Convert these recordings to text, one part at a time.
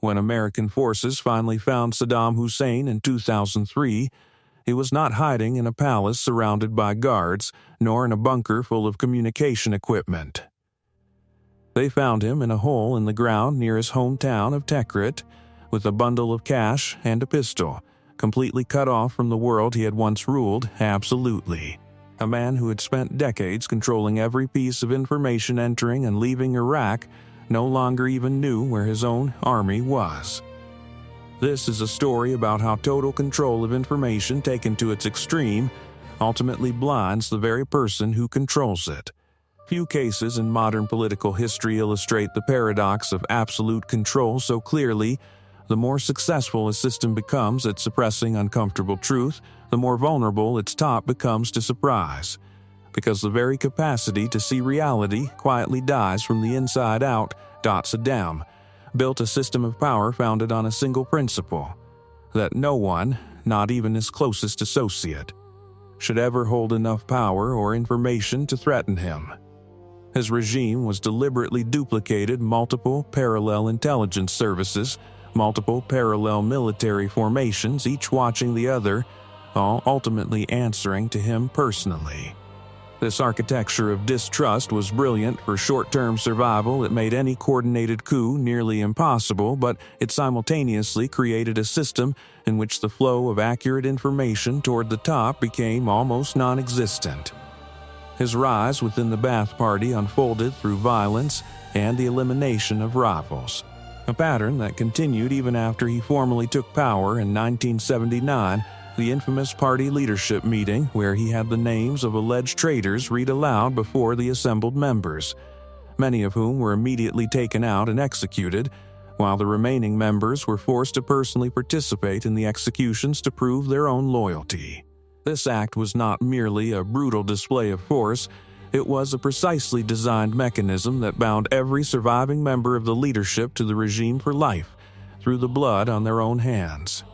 When American forces finally found Saddam Hussein in 2003, he was not hiding in a palace surrounded by guards, nor in a bunker full of communication equipment. They found him in a hole in the ground near his hometown of Tikrit, with a bundle of cash and a pistol, completely cut off from the world he had once ruled absolutely. A man who had spent decades controlling every piece of information entering and leaving Iraq no longer even knew where his own army was. This is a story about how total control of information taken to its extreme ultimately blinds the very person who controls it. Few cases in modern political history illustrate the paradox of absolute control so clearly. The more successful a system becomes at suppressing uncomfortable truth, the more vulnerable its top becomes to surprise. Because the very capacity to see reality quietly dies from the inside out, Saddam built a system of power founded on a single principle: that no one, not even his closest associate, should ever hold enough power or information to threaten him. His regime was deliberately duplicated multiple parallel intelligence services, multiple parallel military formations, each watching the other, all ultimately answering to him personally. This architecture of distrust was brilliant for short-term survival. It made any coordinated coup nearly impossible, but it simultaneously created a system in which the flow of accurate information toward the top became almost non-existent. His rise within the Ba'ath Party unfolded through violence and the elimination of rivals, a pattern that continued even after he formally took power in 1979, the infamous party leadership meeting where he had the names of alleged traitors read aloud before the assembled members, many of whom were immediately taken out and executed, while the remaining members were forced to personally participate in the executions to prove their own loyalty. This act was not merely a brutal display of force. It was a precisely designed mechanism that bound every surviving member of the leadership to the regime for life, through the blood on their own hands.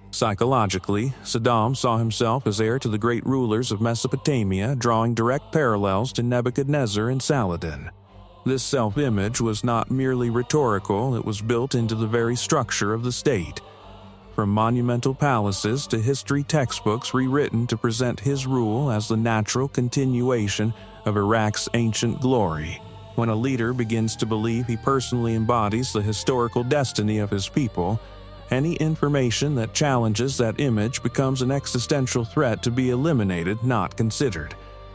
Psychologically, Saddam saw himself as heir to the great rulers of Mesopotamia, drawing direct parallels to Nebuchadnezzar and Saladin. This self-image was not merely rhetorical, it was built into the very structure of the state. From monumental palaces to history textbooks rewritten to present his rule as the natural continuation of Iraq's ancient glory. When a leader begins to believe he personally embodies the historical destiny of his people, any information that challenges that image becomes an existential threat to be eliminated, not considered.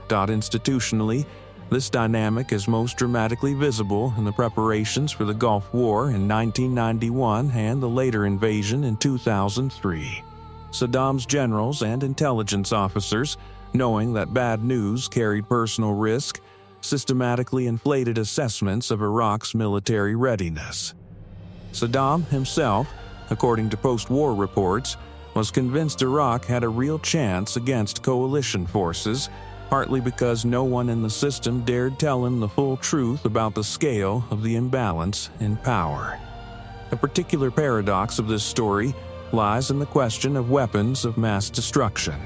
Institutionally, this dynamic is most dramatically visible in the preparations for the Gulf War in 1991 and the later invasion in 2003. Saddam's generals and intelligence officers, knowing that bad news carried personal risk, systematically inflated assessments of Iraq's military readiness. Saddam himself, according to post-war reports, was convinced Iraq had a real chance against coalition forces, partly because no one in the system dared tell him the full truth about the scale of the imbalance in power. A particular paradox of this story lies in the question of weapons of mass destruction.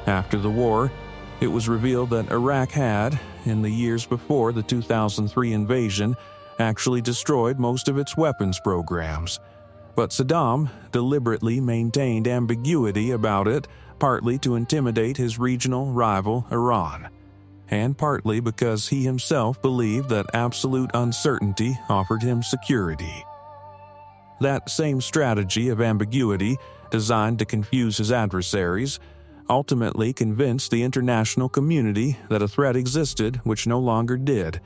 After the war, it was revealed that Iraq had, in the years before the 2003 invasion, actually destroyed most of its weapons programs. But Saddam deliberately maintained ambiguity about it, partly to intimidate his regional rival Iran, and partly because he himself believed that absolute uncertainty offered him security. That same strategy of ambiguity, designed to confuse his adversaries, ultimately convinced the international community that a threat existed which no longer did,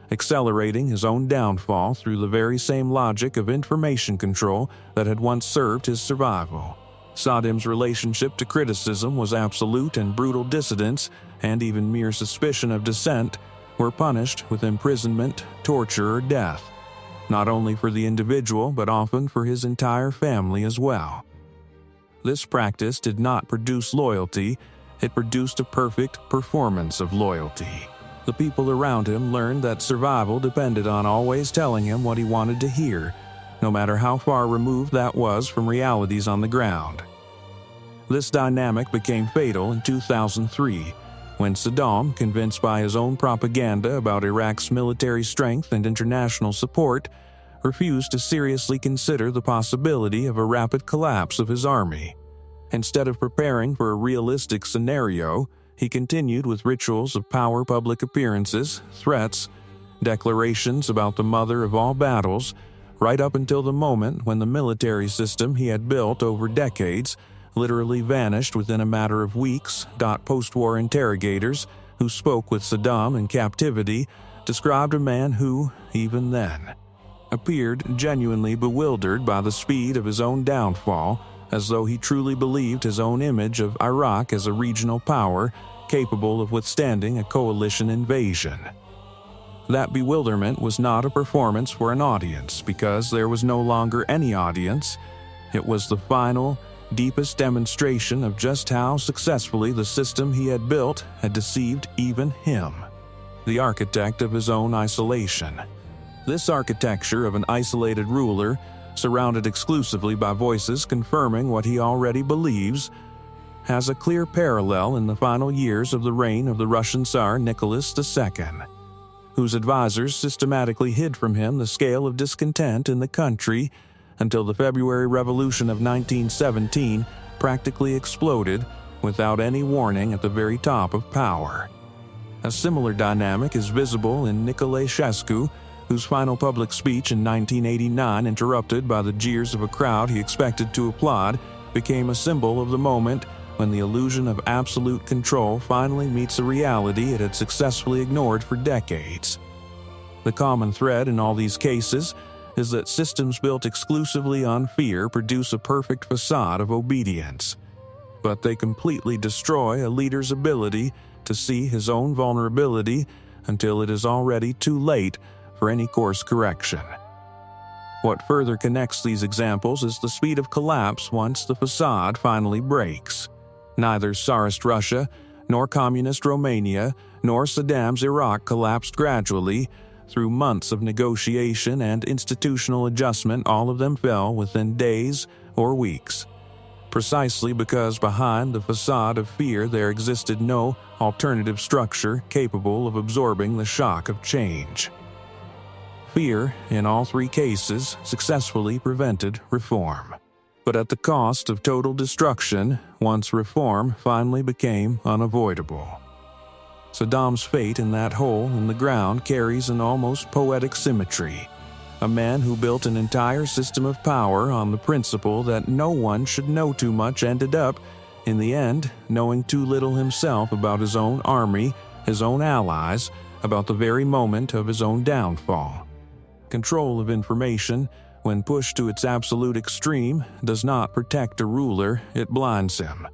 accelerating his own downfall through the very same logic of information control that had once served his survival. Saddam's relationship to criticism was absolute, and brutal dissidents, and even mere suspicion of dissent, were punished with imprisonment, torture, or death, not only for the individual but often for his entire family as well. This practice did not produce loyalty, it produced a perfect performance of loyalty. The people around him learned that survival depended on always telling him what he wanted to hear, no matter how far removed that was from realities on the ground. This dynamic became fatal in 2003, when Saddam, convinced by his own propaganda about Iraq's military strength and international support, refused to seriously consider the possibility of a rapid collapse of his army. Instead of preparing for a realistic scenario, he continued with rituals of power, public appearances, threats, declarations about the mother of all battles, right up until the moment when the military system he had built over decades literally vanished within a matter of weeks. Post-war interrogators who spoke with Saddam in captivity described a man who, even then, appeared genuinely bewildered by the speed of his own downfall, as though he truly believed his own image of Iraq as a regional power capable of withstanding a coalition invasion. That bewilderment was not a performance for an audience, because there was no longer any audience. It was the final, deepest demonstration of just how successfully the system he had built had deceived even him, the architect of his own isolation. This architecture of an isolated ruler, surrounded exclusively by voices confirming what he already believes, has a clear parallel in the final years of the reign of the Russian Tsar Nicholas II, whose advisors systematically hid from him the scale of discontent in the country until the February Revolution of 1917 practically exploded without any warning at the very top of power. A similar dynamic is visible in Nicolae Ceausescu, whose final public speech in 1989, interrupted by the jeers of a crowd he expected to applaud, became a symbol of the moment when the illusion of absolute control finally meets a reality it had successfully ignored for decades. The common thread in all these cases is that systems built exclusively on fear produce a perfect facade of obedience, but they completely destroy a leader's ability to see his own vulnerability until it is already too late for any course correction. What further connects these examples is the speed of collapse once the facade finally breaks. Neither Tsarist Russia, nor Communist Romania, nor Saddam's Iraq collapsed gradually. Through months of negotiation and institutional adjustment, all of them fell within days or weeks, precisely because behind the facade of fear there existed no alternative structure capable of absorbing the shock of change. Fear, in all three cases, successfully prevented reform, but at the cost of total destruction once reform finally became unavoidable. Saddam's fate in that hole in the ground carries an almost poetic symmetry. A man who built an entire system of power on the principle that no one should know too much ended up, in the end, knowing too little himself about his own army, his own allies, about the very moment of his own downfall. Control of information, when pushed to its absolute extreme, does not protect a ruler, it blinds him.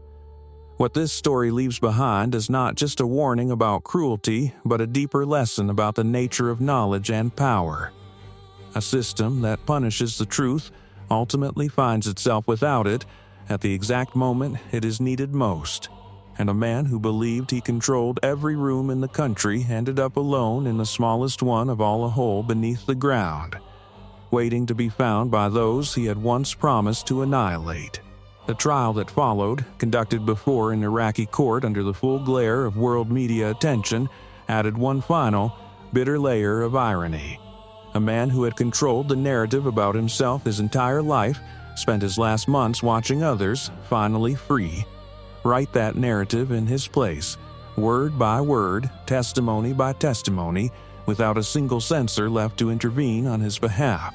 What this story leaves behind is not just a warning about cruelty, but a deeper lesson about the nature of knowledge and power. A system that punishes the truth ultimately finds itself without it at the exact moment it is needed most, and a man who believed he controlled every room in the country ended up alone in the smallest one of all, a hole beneath the ground, waiting to be found by those he had once promised to annihilate. The trial that followed, conducted before an Iraqi court under the full glare of world media attention, added one final, bitter layer of irony. A man who had controlled the narrative about himself his entire life spent his last months watching others, finally free, write that narrative in his place, word by word, testimony by testimony, without a single censor left to intervene on his behalf.